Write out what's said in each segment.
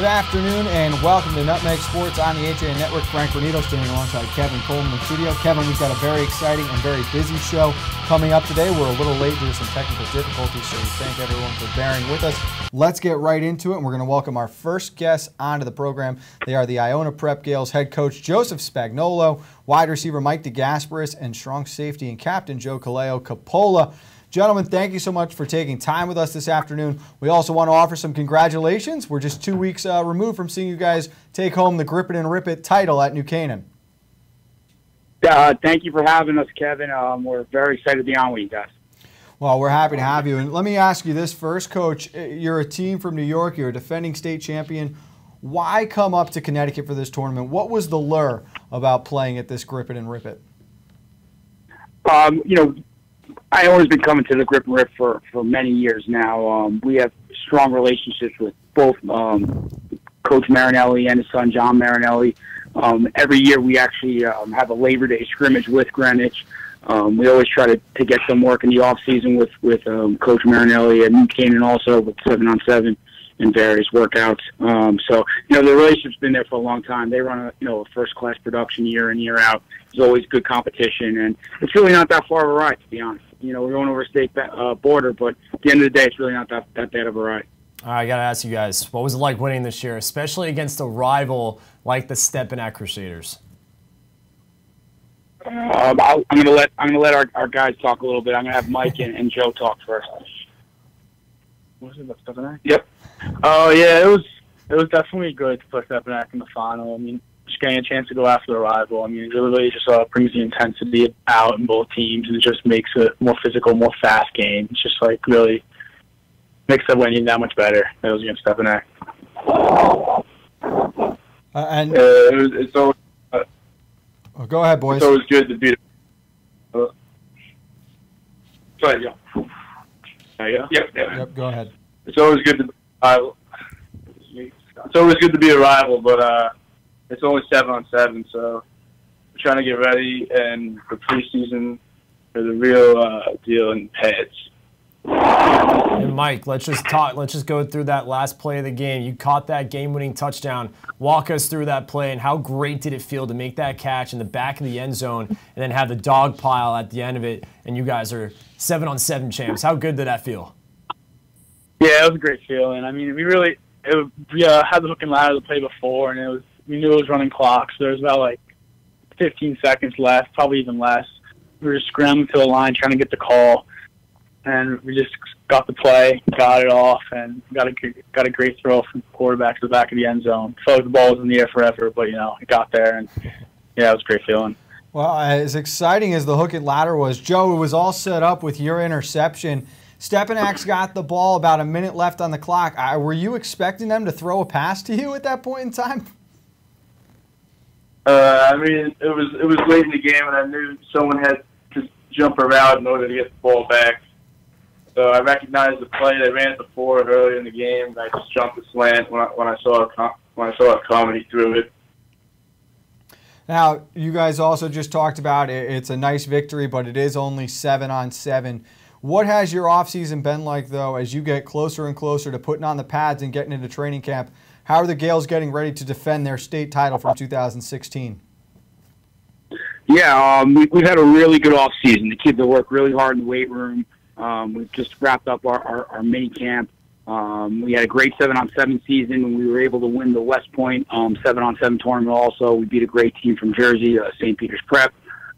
Good afternoon and welcome to Nutmeg Sports on the HA Network. Frank Granito standing alongside Kevin Coleman in the studio. Kevin, we've got a very exciting and very busy show coming up today. We're a little late due to some technical difficulties, so we thank everyone for bearing with us. Let's get right into it, and we're going to welcome our first guests onto the program. They are the Iona Prep Gales head coach Joseph Spagnuolo, wide receiver Mike DeGasperis, and strong safety and captain Joe Capola. Gentlemen, thank you so much for taking time with us this afternoon. We also want to offer some congratulations. We're just 2 weeks removed from seeing you guys take home the Grip It and Rip It title at New Canaan. Thank you for having us, Kevin. We're very excited to be on with you guys. Well, we're happy to have you. And let me ask you this first, Coach. You're a team from New York. You're a defending state champion. Why come up to Connecticut for this tournament? What was the lure about playing at this Grip It and Rip It? I always been coming to the Grip and Rip for many years now. We have strong relationships with both Coach Marinelli and his son, John Marinelli. Every year we actually have a Labor Day scrimmage with Greenwich. We always try to get some work in the off-season with Coach Marinelli and New Canaan also with 7-on-7 and various workouts. The relationship's been there for a long time. They run a first-class production year in, year out. There's always good competition, and it's really not that far of a ride, to be honest. We're going over a state border, but at the end of the day, it's really not that bad of a ride. All right, I got to ask you guys, what was it like winning this year, especially against a rival like the Stepanak Crusaders? I'm gonna let our guys talk a little bit. I'm gonna have Mike and Joe talk first. Was it about Stepanak? Yep. Oh yeah, it was definitely good to play Stepanak in the final. I mean, just getting a chance to go after the rival. I mean, it really just brings the intensity out in both teams, and it just makes it more physical, more fast game. It's just like really makes the winning that much better. It was against Stepanak. It's always. Go ahead, boys. It's always good to beat. Sorry, yeah. Yep. Go ahead. It's always good to be a rival. It's always good to be a rival, but it's only 7-on-7, so we're trying to get ready and for preseason for the real deal in pads. And Mike, let's just talk. Let's just go through that last play of the game. You caught that game-winning touchdown. Walk us through that play and how great did it feel to make that catch in the back of the end zone and then have the dog pile at the end of it, and you guys are 7-on-7 champs. How good did that feel? Yeah, it was a great feeling. I mean, we had the hook and ladder to play before, and we knew it was running clock, so there was about like 15 seconds left, probably even less. We were just scrambling to the line trying to get the call, and we just got the play, got it off, and got a great throw from the quarterback to the back of the end zone. Felt like the ball was in the air forever, but it got there, and yeah, it was a great feeling. Well, as exciting as the hook and ladder was, Joe, it was all set up with your interception. Stepanak's got the ball, about a minute left on the clock. Were you expecting them to throw a pass to you at that point in time? I mean, it was late in the game, and I knew someone had to jump around in order to get the ball back. So I recognized the play. They ran it before earlier in the game, and I just jumped the slant when I saw it come, and he threw it. Now, you guys also just talked about it's a nice victory, but it is only 7-on-7. What has your offseason been like, though, as you get closer and closer to putting on the pads and getting into training camp? How are the Gales getting ready to defend their state title from 2016? Yeah, we've had a really good offseason. The kids have worked really hard in the weight room. We've just wrapped up our mini camp. We had a great 7-on-7 season, and we were able to win the West Point 7-on-7 tournament also. We beat a great team from Jersey, St. Peter's Prep.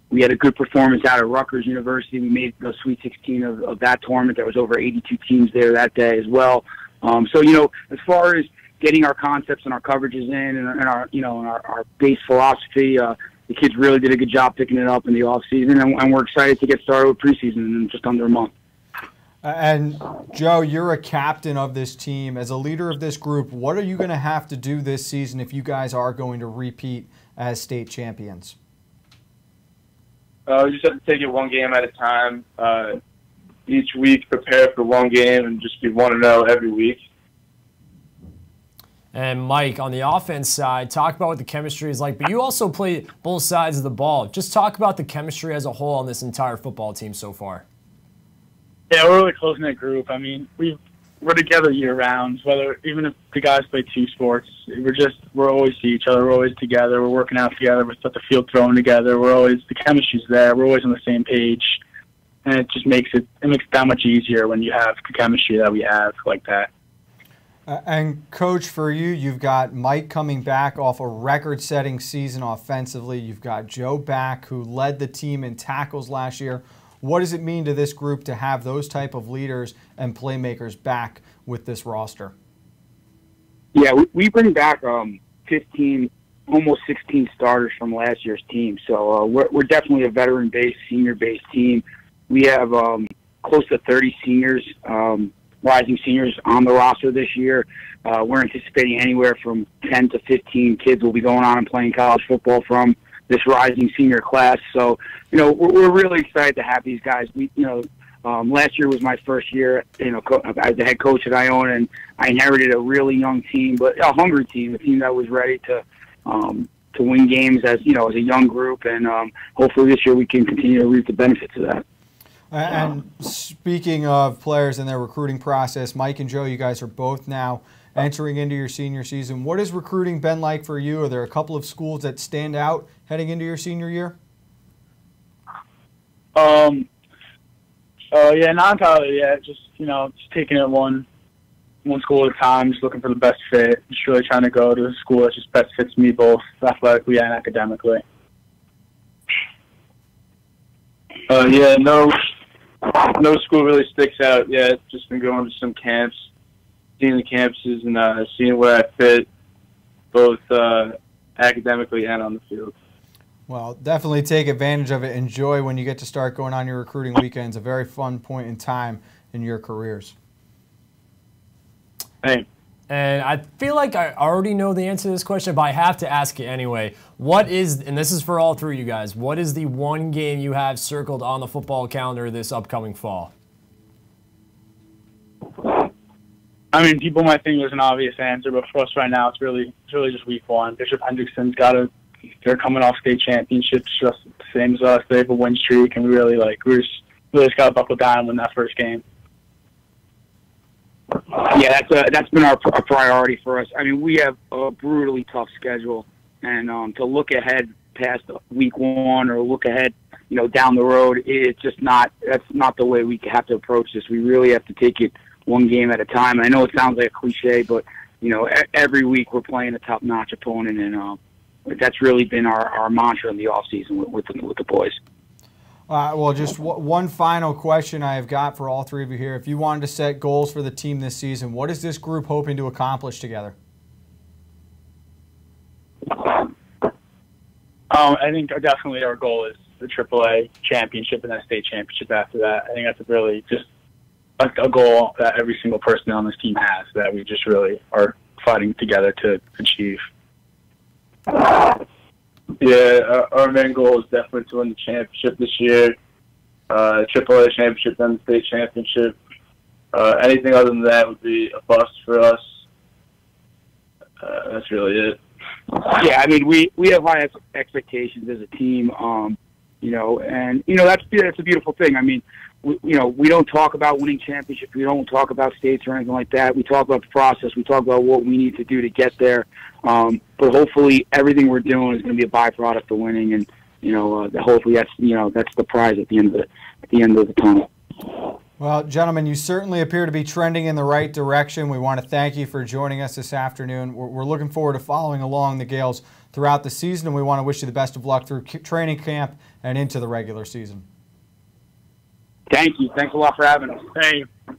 We had a good performance out of Rutgers University. We made the Sweet 16 of that tournament. There was over 82 teams there that day as well. As far as getting our concepts and our coverages in and our base philosophy, the kids really did a good job picking it up in the off season, and we're excited to get started with preseason in just under a month. And Joe, you're a captain of this team. As a leader of this group, what are you going to have to do this season if you guys are going to repeat as state champions? We just have to take it one game at a time. Each week, prepare for one game and just be 1-0 every week. And Mike, on the offense side, talk about what the chemistry is like, but you also play both sides of the ball. Just talk about the chemistry as a whole on this entire football team so far. Yeah, we're really close in that group. I mean, we've we're together year round. Whether even if the guys play two sports, we're always see each other. We're always together. We're working out together. We're at the field throwing together. The chemistry's there. We're always on the same page, and it just makes it that much easier when you have the chemistry that we have like that. And Coach, for you, you've got Mike coming back off a record-setting season offensively. You've got Joe back, who led the team in tackles last year. What does it mean to this group to have those type of leaders and playmakers back with this roster? Yeah, we bring back 15, almost 16 starters from last year's team. So we're definitely a veteran-based, senior-based team. We have close to 30 seniors, rising seniors on the roster this year. We're anticipating anywhere from 10 to 15 kids will be going on and playing college football from this rising senior class. So, we're really excited to have these guys. Last year was my first year, as the head coach at Iona, and I inherited a really young team, but a hungry team, a team that was ready to win games as a young group. And hopefully this year we can continue to reap the benefits of that. And speaking of players and their recruiting process, Mike and Joe, you guys are both now entering into your senior season. What has recruiting been like for you? Are there a couple of schools that stand out heading into your senior year? Yeah, not entirely yet. Just taking it one school at a time, just looking for the best fit. Just really trying to go to a school that just best fits me both athletically and academically. No school really sticks out yet. Just been going to some camps, seeing the campuses, and seeing where I fit, both academically and on the field. Well, definitely take advantage of it. Enjoy when you get to start going on your recruiting weekends. A very fun point in time in your careers. Thanks. And I feel like I already know the answer to this question, but I have to ask it anyway. What is, and this is for all three of you guys, what is the one game you have circled on the football calendar this upcoming fall? I mean, people might think there's an obvious answer, but for us right now, it's really just week one. Bishop Hendrickson's they're coming off state championships just the same as us. They have a win streak, and we just got to buckle down and win that first game. Yeah, that's been our priority for us. I mean, we have a brutally tough schedule, and to look ahead past week one or look ahead, down the road, that's not the way we have to approach this. We really have to take it one game at a time. I know it sounds like a cliche, but every week we're playing a top-notch opponent, and that's really been our mantra in the off season with the boys. Well, just one final question I have got for all three of you here. If you wanted to set goals for the team this season, what is this group hoping to accomplish together? I think definitely our goal is the AAA championship and that state championship after that. I think that's really just a goal that every single person on this team has, that we just really are fighting together to achieve. Yeah, our main goal is definitely to win the championship this year, AAA championship, then the state championship. Anything other than that would be a bust for us. That's really it. Yeah, I mean, we have high expectations as a team, and that's a beautiful thing. I mean, we don't talk about winning championships. We don't talk about states or anything like that. We talk about the process. We talk about what we need to do to get there. But hopefully, everything we're doing is going to be a byproduct of winning, and hopefully that's the prize at the end of the tunnel. Well, gentlemen, you certainly appear to be trending in the right direction. We want to thank you for joining us this afternoon. We're looking forward to following along the Gales throughout the season, and we want to wish you the best of luck through training camp and into the regular season. Thank you. Thanks a lot for having us.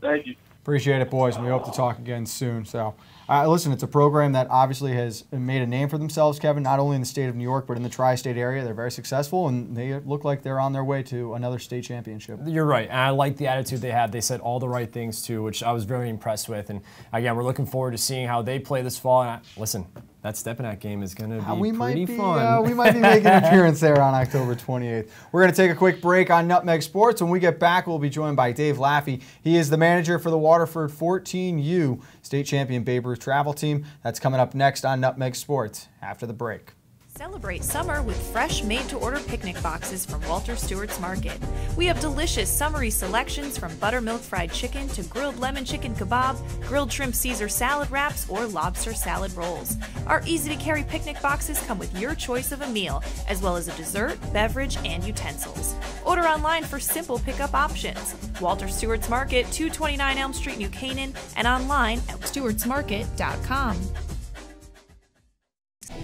Thank you. Appreciate it, boys, and we hope to talk again soon. So, listen, it's a program that obviously has made a name for themselves, Kevin, not only in the state of New York, but in the tri-state area. They're very successful, and they look like they're on their way to another state championship. You're right, and I like the attitude they have. They said all the right things, too, which I was very impressed with. And, again, we're looking forward to seeing how they play this fall. And listen, that Stepinac game is going to be pretty fun. We might be making an appearance there on October 28th. We're going to take a quick break on Nutmeg Sports. When we get back, we'll be joined by Dave Laffey. He is the manager for the Waterford 14U state champion Babe Ruth travel team. That's coming up next on Nutmeg Sports after the break. Celebrate summer with fresh, made-to-order picnic boxes from Walter Stewart's Market. We have delicious summery selections from buttermilk fried chicken to grilled lemon chicken kebab, grilled shrimp Caesar salad wraps, or lobster salad rolls. Our easy-to-carry picnic boxes come with your choice of a meal, as well as a dessert, beverage, and utensils. Order online for simple pickup options. Walter Stewart's Market, 229 Elm Street, New Canaan, and online at stewartsmarket.com.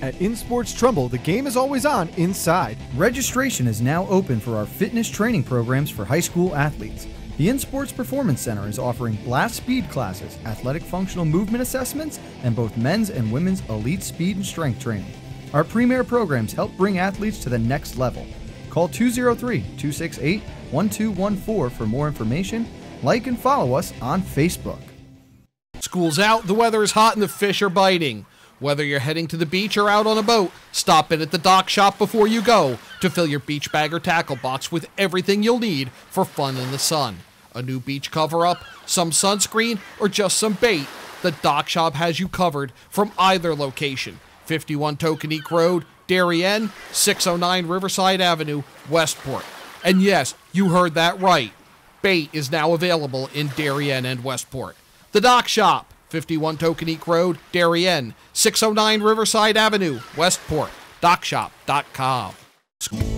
At InSports Trumbull, the game is always on inside. Registration is now open for our fitness training programs for high school athletes. The InSports Performance Center is offering blast speed classes, athletic functional movement assessments, and both men's and women's elite speed and strength training. Our premier programs help bring athletes to the next level. Call 203-268-1214 for more information. Like and follow us on Facebook. School's out, the weather is hot, and the fish are biting. Whether you're heading to the beach or out on a boat, stop in at the dock shop before you go to fill your beach bag or tackle box with everything you'll need for fun in the sun. A new beach cover-up, some sunscreen, or just some bait, the dock shop has you covered from either location. 51 Tokenique Road, Darien, 609 Riverside Avenue, Westport. And yes, you heard that right. Bait is now available in Darien and Westport. The dock shop, 51 Tokenique Road, Darien, 609 Riverside Avenue, Westport. DockShop.com.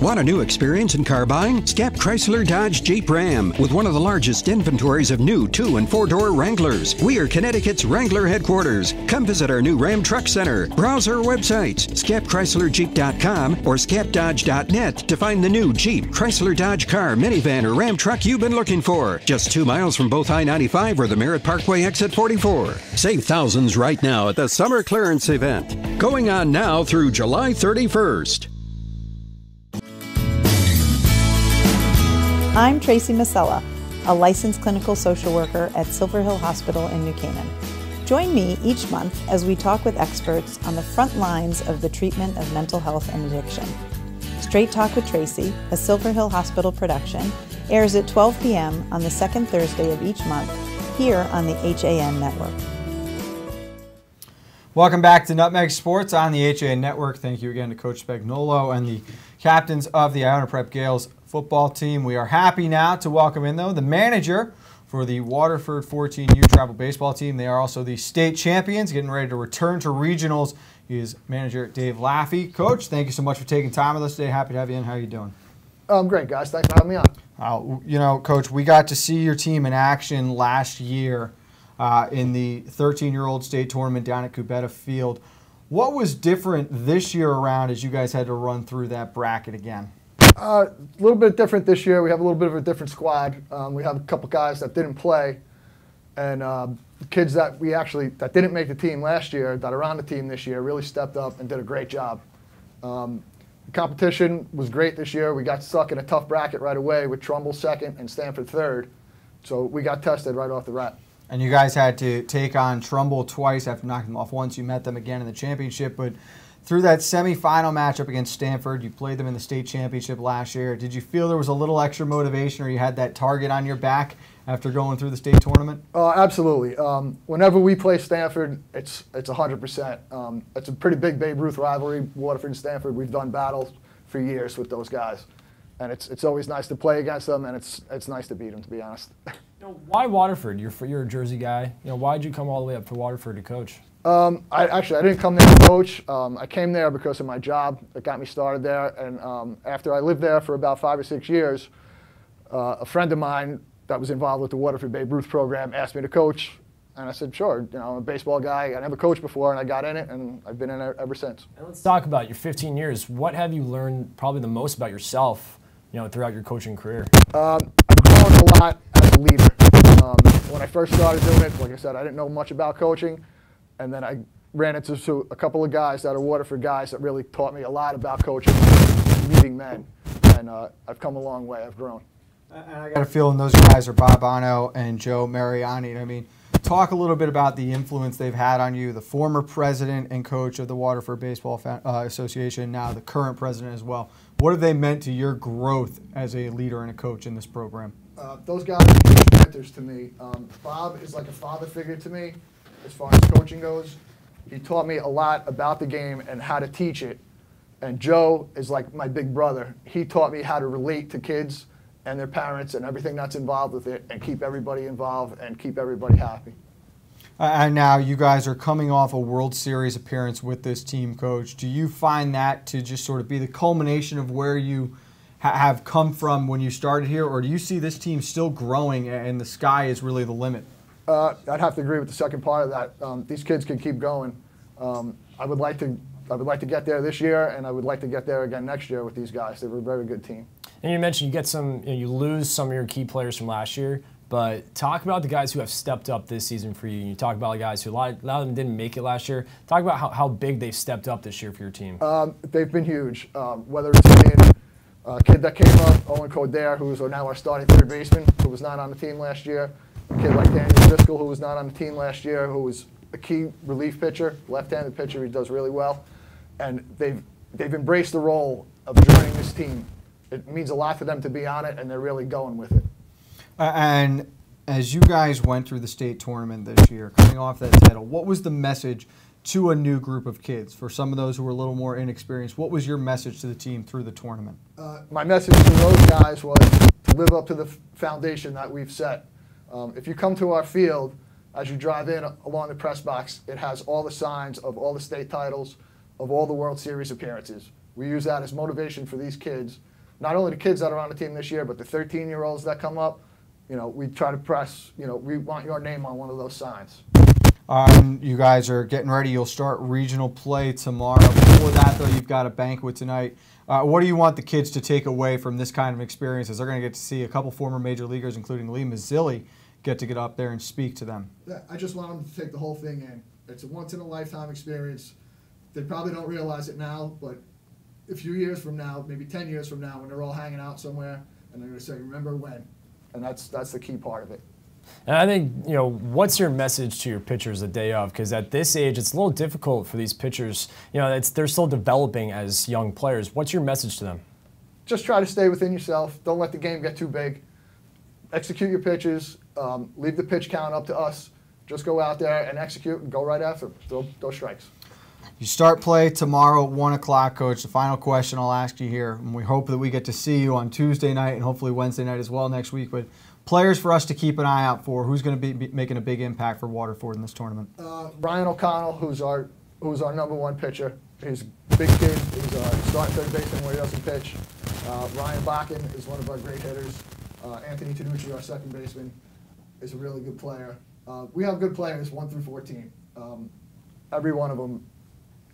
Want a new experience in car buying? Scap Chrysler Dodge Jeep Ram with one of the largest inventories of new 2- and 4-door Wranglers. We are Connecticut's Wrangler headquarters. Come visit our new Ram Truck Center. Browse our websites, scapchryslerjeep.com or scapdodge.net to find the new Jeep, Chrysler Dodge car, minivan, or Ram truck you've been looking for. Just 2 miles from both I-95 or the Merritt Parkway exit 44. Save thousands right now at the summer clearance event. Going on now through July 31st. I'm Tracy Masella, a licensed clinical social worker at Silver Hill Hospital in New Canaan. Join me each month as we talk with experts on the front lines of the treatment of mental health and addiction. Straight Talk with Tracy, a Silver Hill Hospital production, airs at 12 p.m. on the second Thursday of each month here on the HAN Network. Welcome back to Nutmeg Sports on the HAN Network. Thank you again to Coach Spagnuolo and the captains of the Iona Prep Gales football team. We are happy now to welcome in, though, the manager for the Waterford 14U travel baseball team. They are also the state champions, getting ready to return to regionals. He is manager Dave Laffey. Coach, thank you so much for taking time with us today. Happy to have you in. How are you doing? Great, guys. Thanks for having me on. You know, Coach, we got to see your team in action last year in the 13-year-old state tournament down at Cubetta Field. What was different this year around as you guys had to run through that bracket again? A little bit different this year. We have a little bit of a different squad. We have a couple guys that didn't play, and kids that that didn't make the team last year that are on the team this year really stepped up and did a great job. The competition was great this year. We got stuck in a tough bracket right away with Trumbull second and Stanford third, so we got tested right off the bat. And you guys had to take on Trumbull twice after knocking them off once. You met them again in the championship, but through that semifinal matchup against Stanford, you played them in the state championship last year. Did you feel there was a little extra motivation, or you had that target on your back after going through the state tournament? Absolutely. Whenever we play Stanford, it's 100%. It's a pretty big Babe Ruth rivalry, Waterford and Stanford. We've done battles for years with those guys, and it's always nice to play against them, and it's nice to beat them, to be honest. Why Waterford? You're a Jersey guy. Why did you come all the way up to Waterford to coach? I didn't come there to coach. I came there because of my job that got me started there. And after I lived there for about 5 or 6 years, a friend of mine that was involved with the Waterford Babe Ruth program asked me to coach. And I said, sure. I'm a baseball guy. I never coached before, and I got in it, and I've been in it ever since. And let's talk about your 15 years. What have you learned probably the most about yourself, throughout your coaching career? I've grown a lot as a leader. When I first started doing it, like I said, I didn't know much about coaching. And then I ran into a couple of guys that are Waterford guys that really taught me a lot about coaching and leading men. And I've come a long way. I've grown. And I got a feeling those guys are Bob Bono and Joe Mariani. I mean, talk a little bit about the influence they've had on you, the former president and coach of the Waterford Baseball Association, now the current president as well. What have they meant to your growth as a leader and a coach in this program? Those guys are huge mentors to me. Bob is like a father figure to me as far as coaching goes. He taught me a lot about the game and how to teach it. And Joe is like my big brother. He taught me how to relate to kids and their parents and everything that's involved with it, and keep everybody involved and keep everybody happy. And now you guys are coming off a World Series appearance with this team, Coach. Do you find that to just sort of be the culmination of where you have come from when you started here, or do you see this team still growing and the sky is really the limit? I'd have to agree with the second part of that. These kids can keep going. I would like to get there this year, and I would like to get there again next year with these guys. They were a very good team. And you mentioned you get some, you lose some of your key players from last year, but talk about the guys who have stepped up this season for you. You talk about the guys who a lot of them didn't make it last year. Talk about how big they've stepped up this year for your team. They've been huge. Whether it's a kid that came up, Owen Coder, who's now our starting third baseman, who was not on the team last year. A kid like Daniel Driscoll, who was not on the team last year, who was a key relief pitcher, left-handed pitcher. He does really well. And they've embraced the role of joining this team. It means a lot to them to be on it, and they're really going with it. And as you guys went through the state tournament this year, coming off that title, what was the message to a new group of kids? For some of those who were a little more inexperienced, what was your message to the team through the tournament? My message to those guys was to live up to the foundation that we've set. If you come to our field, as you drive in along the press box, it has all the signs of all the state titles, of all the World Series appearances. We use that as motivation for these kids. Not only the kids that are on the team this year, but the 13-year-olds that come up. We try to press, we want your name on one of those signs. You guys are getting ready. You'll start regional play tomorrow. Before that, though, you've got a banquet tonight. What do you want the kids to take away from this kind of experience, as they're going to get to see a couple former major leaguers, including Lee Mazzilli, get up there and speak to them? I just want them to take the whole thing in. It's a once-in-a-lifetime experience. They probably don't realize it now, but a few years from now, maybe 10 years from now, when they're all hanging out somewhere, and they're going to say, remember when? And that's the key part of it. And I think, what's your message to your pitchers the day of? Because at this age, it's a little difficult for these pitchers. They're still developing as young players. What's your message to them? Just try to stay within yourself. Don't let the game get too big. Execute your pitches. Leave the pitch count up to us. Just go out there and execute and go right after. Those strikes. You start play tomorrow at 1 o'clock, Coach. The final question I'll ask you here, and we hope that we get to see you on Tuesday night and hopefully Wednesday night as well next week, but players for us to keep an eye out for, who's going to be making a big impact for Waterford in this tournament? Ryan O'Connell, who's our #1 pitcher. He's a big kid. He's starting third baseman where he doesn't pitch. Ryan Bakken is one of our great hitters. Anthony Tanucci, our second baseman, is a really good player. We have good players, 1 through 14. Every one of them,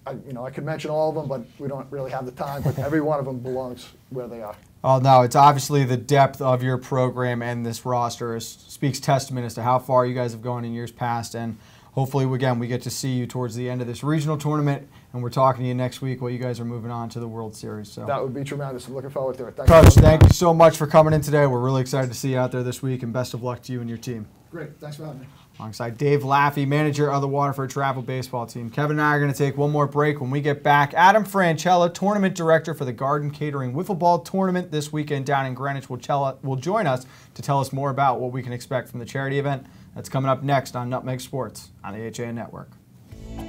I could mention all of them, but we don't really have the time, but every one of them belongs where they are. Oh, no, it's obviously the depth of your program and this roster speaks testament as to how far you guys have gone in years past, and hopefully, again, we get to see you towards the end of this regional tournament, and we're talking to you next week while you guys are moving on to the World Series. So that would be tremendous. I'm looking forward to it. Coach, thank you so much for coming in today. We're really excited to see you out there this week, and best of luck to you and your team. Great. Thanks for having me. Alongside Dave Laffey, manager of the Waterford Travel Baseball Team. Kevin and I are going to take one more break. When we get back, Adam Franchella, tournament director for the Garden Catering Wiffle Ball Tournament this weekend down in Greenwich, will join us to tell us more about what we can expect from the charity event. That's coming up next on Nutmeg Sports on the HAN Network.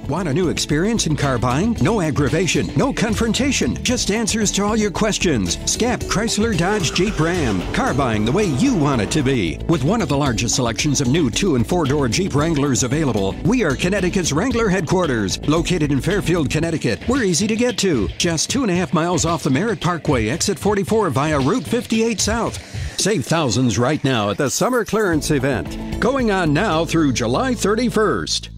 Want a new experience in car buying? No aggravation, no confrontation, just answers to all your questions. Scap Chrysler Dodge Jeep Ram. Car buying the way you want it to be. With one of the largest selections of new 2- and 4-door Jeep Wranglers available, we are Connecticut's Wrangler headquarters. Located in Fairfield, Connecticut, we're easy to get to. Just 2.5 miles off the Merritt Parkway, exit 44 via Route 58 South. Save thousands right now at the summer clearance event. Going on now through July 31st.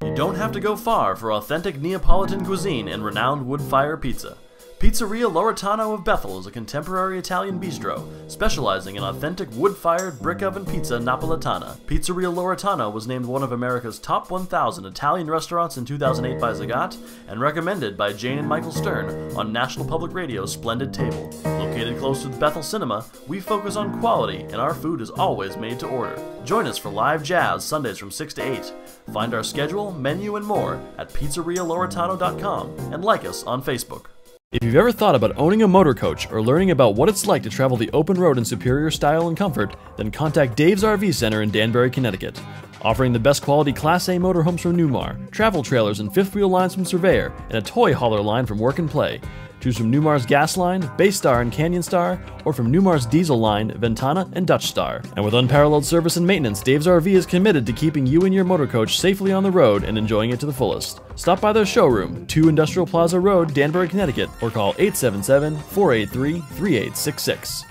You don't have to go far for authentic Neapolitan cuisine and renowned wood-fire pizza. Pizzeria Loretano of Bethel is a contemporary Italian bistro, specializing in authentic wood-fired brick-oven pizza Napolitana. Pizzeria Loretano was named one of America's top 1,000 Italian restaurants in 2008 by Zagat, and recommended by Jane and Michael Stern on National Public Radio's Splendid Table. Located close to the Bethel Cinema, we focus on quality, and our food is always made to order. Join us for live jazz Sundays from 6 to 8. Find our schedule, menu, and more at pizzerialoretano.com, and like us on Facebook. If you've ever thought about owning a motor coach or learning about what it's like to travel the open road in superior style and comfort, then contact Dave's RV Center in Danbury, Connecticut. offering the best quality Class A motorhomes from Newmar, travel trailers and fifth wheel lines from Surveyor, and a toy hauler line from Work and Play. Choose from Newmar's Gas Line, Baystar and Canyon Star, or from Newmar's Diesel Line, Ventana and Dutch Star. And with unparalleled service and maintenance, Dave's RV is committed to keeping you and your motor coach safely on the road and enjoying it to the fullest. Stop by their showroom, 2 Industrial Plaza Road, Danbury, Connecticut, or call 877-483-3866.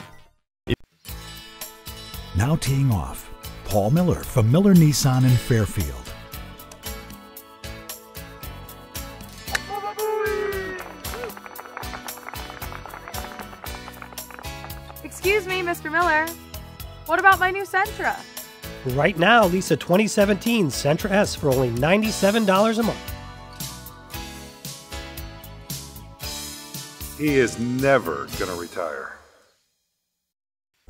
Now teeing off, Paul Miller from Miller Nissan in Fairfield. Excuse me, Mr. Miller. What about my new Sentra? Right now, lease a 2017 Sentra S for only $97 a month. He is never going to retire.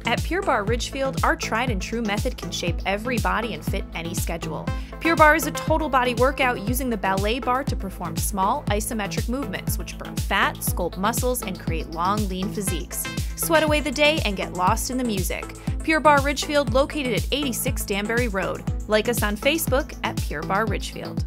At Pure Barre Ridgefield, our tried and true method can shape every body and fit any schedule. Pure Barre is a total body workout using the ballet bar to perform small isometric movements which burn fat, sculpt muscles, and create long, lean physiques. Sweat away the day and get lost in the music. Pure Barre Ridgefield, located at 86 Danbury Road. Like us on Facebook at Pure Barre Ridgefield.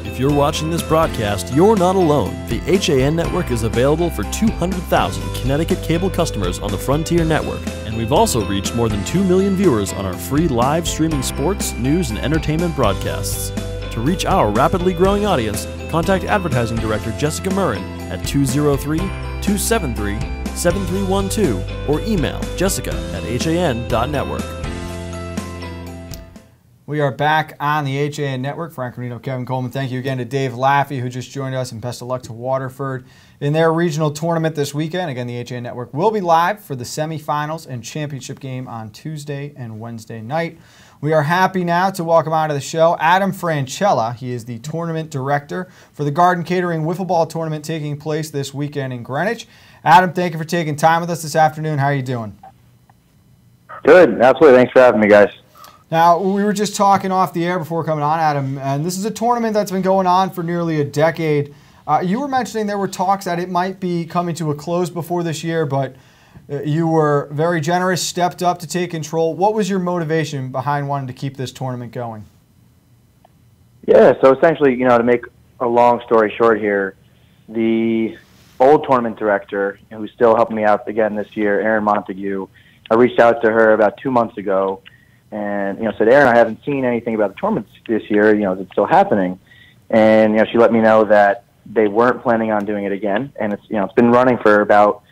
If you're watching this broadcast, you're not alone. The HAN network is available for 200,000 Connecticut cable customers on the Frontier network, and we've also reached more than 2 million viewers on our free live streaming sports, news, and entertainment broadcasts. To reach our rapidly growing audience, contact Advertising Director Jessica Murrin at 203-273-7312 or email jessica@han.network. We are back on the HAN Network. Frank Granito, Kevin Coleman. Thank you again to Dave Laffey, who just joined us, and best of luck to Waterford in their regional tournament this weekend. Again, the HAN Network will be live for the semifinals and championship game on Tuesday and Wednesday night. We are happy now to welcome onto the show Adam Francella. He is the tournament director for the Garden Catering Wiffle Ball Tournament taking place this weekend in Greenwich. Adam, thank you for taking time with us this afternoon. How are you doing? Good. Absolutely. Thanks for having me, guys. Now, we were just talking off the air before coming on, Adam, and this is a tournament that's been going on for nearly a decade. You were mentioning there were talks that it might be coming to a close before this year, but you were very generous, stepped up to take control. What was your motivation behind wanting to keep this tournament going? Yeah, so essentially, to make a long story short here, the old tournament director, who's still helping me out again this year, Erin Montague, I reached out to her about 2 months ago and, said, Erin, I haven't seen anything about the tournament this year. Is it still happening? And, she let me know that they weren't planning on doing it again. And it's, it's been running for about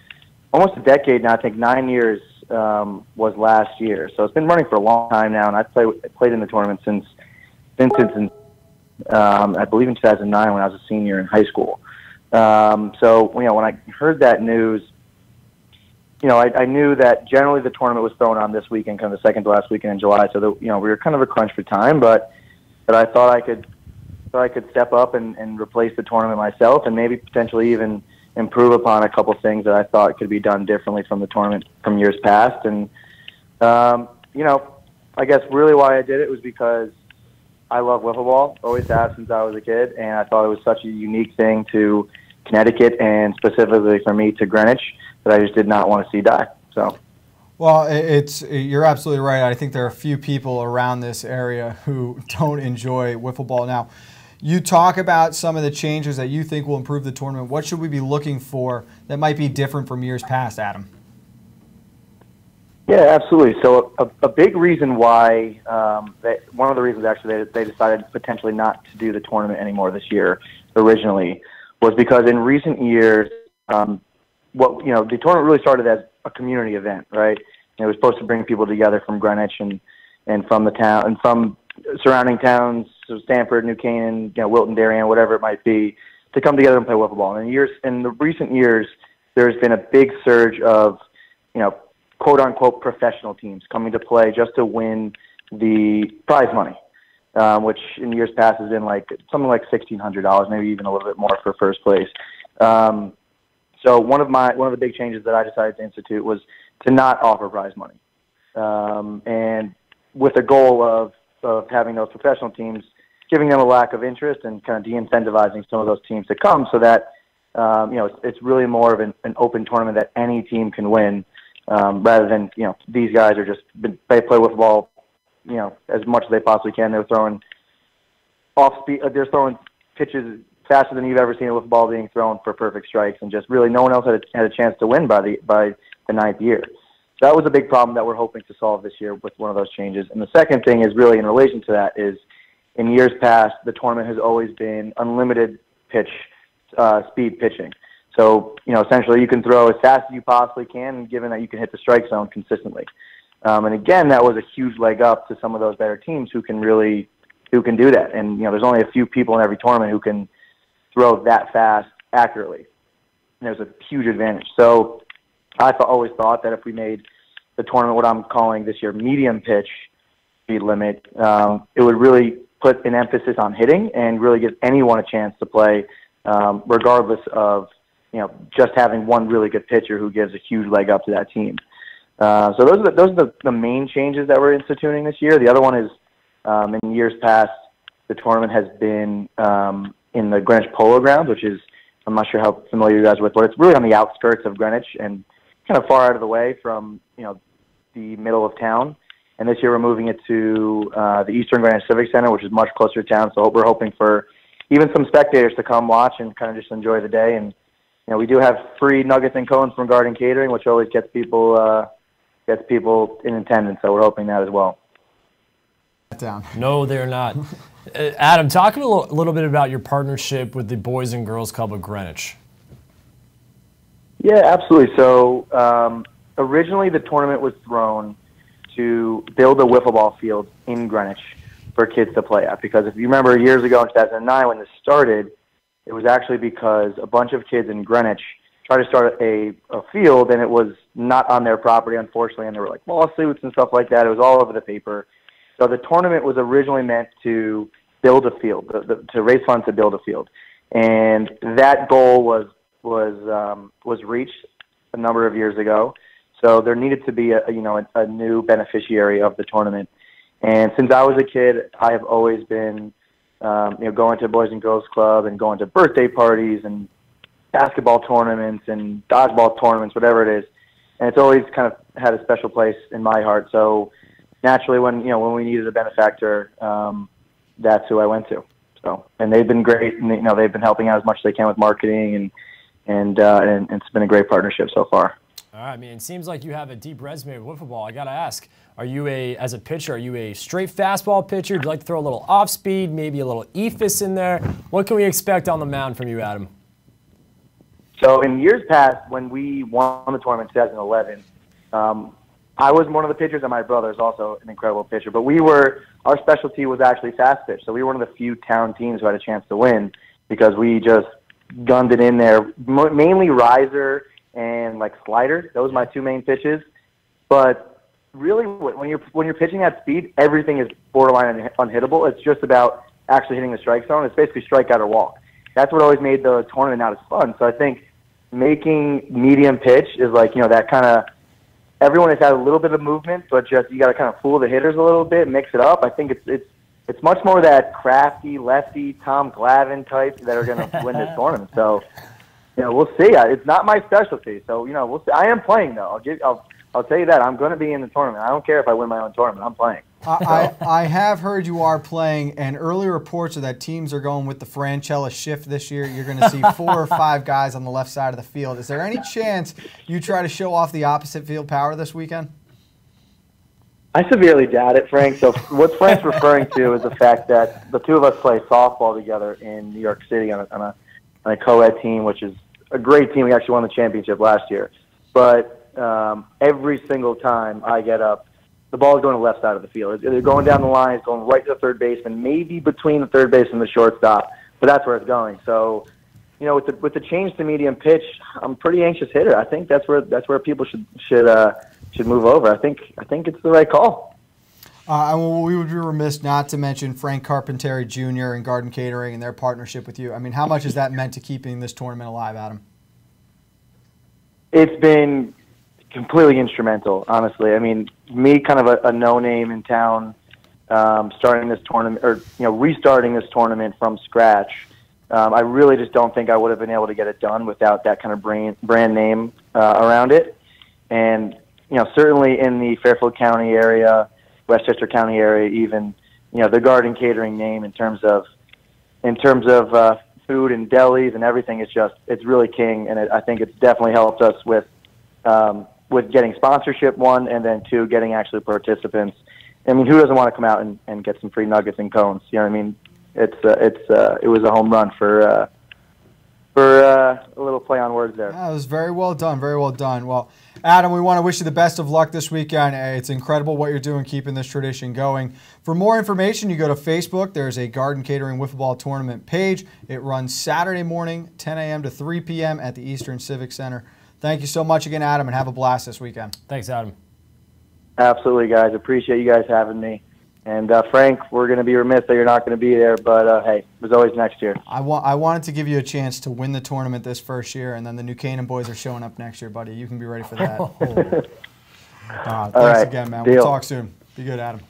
almost a decade now. I think 9 years was last year. So it's been running for a long time now. And I've played in the tournament since I believe in 2009 when I was a senior in high school. So, when I heard that news, I knew that generally the tournament was thrown on this weekend, kind of the second to last weekend in July. So that, we were kind of a crunch for time, but I thought I could step up and replace the tournament myself, and maybe potentially even improve upon a couple things that I thought could be done differently from the tournament from years past. And I guess really why I did it was because I love wiffle ball, always have since I was a kid, and I thought it was such a unique thing to Connecticut and specifically for me to Greenwich that I just did not want to see die. So, well, you're absolutely right. I think there are a few people around this area who don't enjoy wiffle ball. Now, you talk about some of the changes that you think will improve the tournament. What should we be looking for that might be different from years past, Adam? Yeah, absolutely. So a big reason why, one of the reasons actually they decided potentially not to do the tournament anymore this year originally was because in recent years, the tournament really started as a community event, right? And it was supposed to bring people together from Greenwich and from the town and from surrounding towns, so Stamford, New Canaan, Wilton, Darien, whatever it might be, to come together and play wiffle ball. And in the recent years, there's been a big surge of, quote unquote professional teams coming to play just to win the prize money, which in years past has been something like $1,600, maybe even a little bit more for first place. So one of the big changes that I decided to institute was to not offer prize money, and with the goal of having those professional teams, giving them a lack of interest and kind of de-incentivizing some of those teams to come, so that it's really more of an open tournament that any team can win, rather than these guys are they play wiffle ball as much as they possibly can. They're throwing off speed. They're throwing pitches faster than you've ever seen a wiffle ball being thrown for perfect strikes, and just really no one else had a chance to win by the ninth year. So that was a big problem that we're hoping to solve this year with one of those changes. And the second thing is really in relation to that is, in years past, the tournament has always been unlimited speed pitching. So, essentially you can throw as fast as you possibly can, given that you can hit the strike zone consistently. And again, that was a huge leg up to some of those better teams who can do that. And, there's only a few people in every tournament who can throw that fast accurately. And there's a huge advantage. So I always thought that if we made the tournament what I'm calling this year medium pitch speed limit, it would really put an emphasis on hitting and really give anyone a chance to play, regardless of just having one really good pitcher who gives a huge leg up to that team. So those are the main changes that we're instituting this year. The other one is, in years past, the tournament has been in the Greenwich Polo Grounds, which is, I'm not sure how familiar you guys are with, but it's really on the outskirts of Greenwich and kind of far out of the way from the middle of town. And this year we're moving it to the Eastern Greenwich Civic Center, which is much closer to town. So we're hoping for even some spectators to come watch and kind of just enjoy the day. And we do have free nuggets and cones from Garden Catering, which always gets people in attendance. So we're hoping that as well. Down. No, they're not. Adam, talk a little bit about your partnership with the Boys and Girls Club of Greenwich. Yeah, absolutely. So originally the tournament was thrown to build a wiffle ball field in Greenwich for kids to play at. Because if you remember years ago in 2009 when this started, it was actually because a bunch of kids in Greenwich tried to start a field, and it was not on their property, unfortunately, and there were like lawsuits and stuff like that. It was all over the paper. So the tournament was originally meant to build a field, to raise funds to build a field. And that goal was reached a number of years ago. So there needed to be a new beneficiary of the tournament. And since I was a kid, I have always been going to Boys and Girls Club and going to birthday parties and basketball tournaments and dodgeball tournaments, whatever it is. And it's always kind of had a special place in my heart. So naturally, when we needed a benefactor, that's who I went to. So, and they've been great, and they've been helping out as much as they can with marketing, and it's been a great partnership so far. All right, it seems like you have a deep resume with wiffle ball. I got to ask, as a pitcher, are you a straight fastball pitcher? Do you like to throw a little off speed, maybe a little ephus in there? What can we expect on the mound from you, Adam? So in years past, when we won the tournament in 2011, I was one of the pitchers, and my brother is also an incredible pitcher. But our specialty was actually fast pitch. So we were one of the few town teams who had a chance to win because we just gunned it in there, mainly riser and like slider. Those are my two main pitches. But really, when you're pitching at speed, everything is borderline unhittable. It's just about actually hitting the strike zone. It's basically strikeout or walk. That's what always made the tournament not as fun. So I think making medium pitch is like that kind of. Everyone has had a little bit of movement, but just you got to kind of fool the hitters a little bit, mix it up. I think it's much more that crafty lefty Tom Glavine types that are going to win this tournament. So, we'll see. It's not my specialty, so we'll see. I am playing though. I'll tell you that I'm going to be in the tournament. I don't care if I win my own tournament. I'm playing. I have heard you are playing, and early reports are that teams are going with the Franchella shift this year. You're going to see 4 or 5 guys on the left side of the field. Is there any chance you try to show off the opposite field power this weekend? I severely doubt it, Frank. So what Frank's referring to is the fact that the two of us play softball together in New York City on a co-ed team, which is a great team. We actually won the championship last year. But every single time I get up, the ball is going to the left side of the field. It's either going down the line, it's going right to the third baseman, maybe between the third base and the shortstop, but that's where it's going. So, with the change to medium pitch, I'm a pretty anxious hitter. I think that's where people should move over. I think it's the right call. We would be remiss not to mention Frank Carpenteri Jr. and Garden Catering and their partnership with you. How much has that meant to keeping this tournament alive, Adam? It's been completely instrumental, honestly. Me, kind of a no-name in town, starting this tournament, or restarting this tournament from scratch. I really just don't think I would have been able to get it done without that kind of brand name around it. And certainly in the Fairfield County area, Westchester County area, even the Garden Catering name in terms of food and delis and everything. It's really king, and I think it's definitely helped us with getting sponsorship, one, and then two, getting actually participants. I mean, who doesn't want to come out and get some free nuggets and cones? You know what I mean? It was a home run for a little play on words there. Yeah, it was very well done, very well done. Well, Adam, we want to wish you the best of luck this weekend. It's incredible what you're doing, keeping this tradition going. For more information, you go to Facebook. There's a Garden Catering Wiffle Ball Tournament page. It runs Saturday morning, 10 a.m. to 3 p.m. at the Eastern Civic Center. Thank you so much again, Adam, and have a blast this weekend. Thanks, Adam. Absolutely, guys. Appreciate you guys having me. And Frank, we're going to be remiss that you're not going to be there, but hey, it was always next year. I wanted to give you a chance to win the tournament this first year, and then the New Canaan boys are showing up next year, buddy. You can be ready for that. Thanks again, man. Deal. We'll talk soon. Be good, Adam.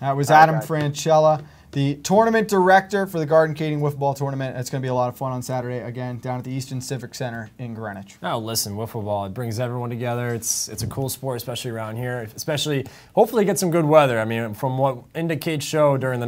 That was Adam Franchella, the tournament director for the Garden Catering Wiffle Ball Tournament. It's going to be a lot of fun on Saturday, again, down at the Eastern Civic Center in Greenwich. Oh, listen, wiffle ball, it brings everyone together. It's a cool sport, especially around here, especially hopefully get some good weather. I mean, from what indicates show during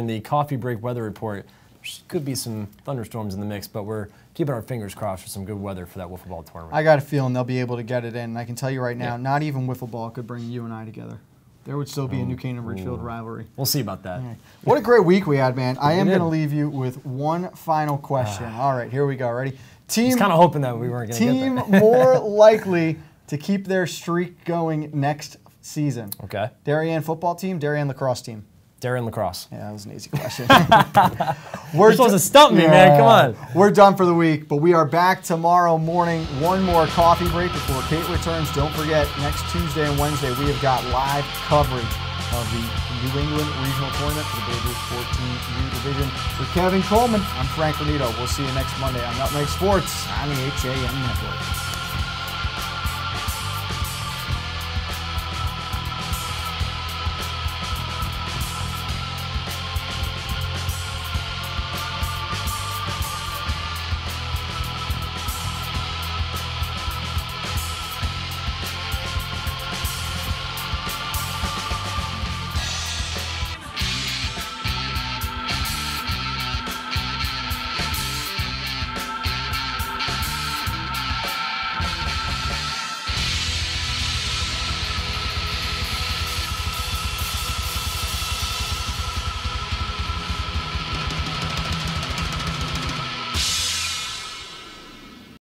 the coffee break weather report, there could be some thunderstorms in the mix, but we're keeping our fingers crossed for some good weather for that wiffle ball tournament. I got a feeling they'll be able to get it in. And I can tell you right now, not even wiffle ball could bring you and I together. There would still be a New Canaan-Ridgefield rivalry. We'll see about that. Right. What a great week we had, man. I am going to leave you with one final question. All right, here we go. Ready? I was kind of hoping that we weren't going to get that. Team more likely to keep their streak going next season. Okay. Darien football team, Darien lacrosse team. Darien lacrosse. Yeah, that was an easy question. You're supposed to stump me, man. Come on. We're done for the week, but we are back tomorrow morning. One more coffee break before Kate returns. Don't forget, next Tuesday and Wednesday, we have got live coverage of the New England Regional Tournament for the Babe Ruth 14U Division. For Kevin Coleman, I'm Frank Granito. We'll see you next Monday on Nutmeg Sports on the HAN Network.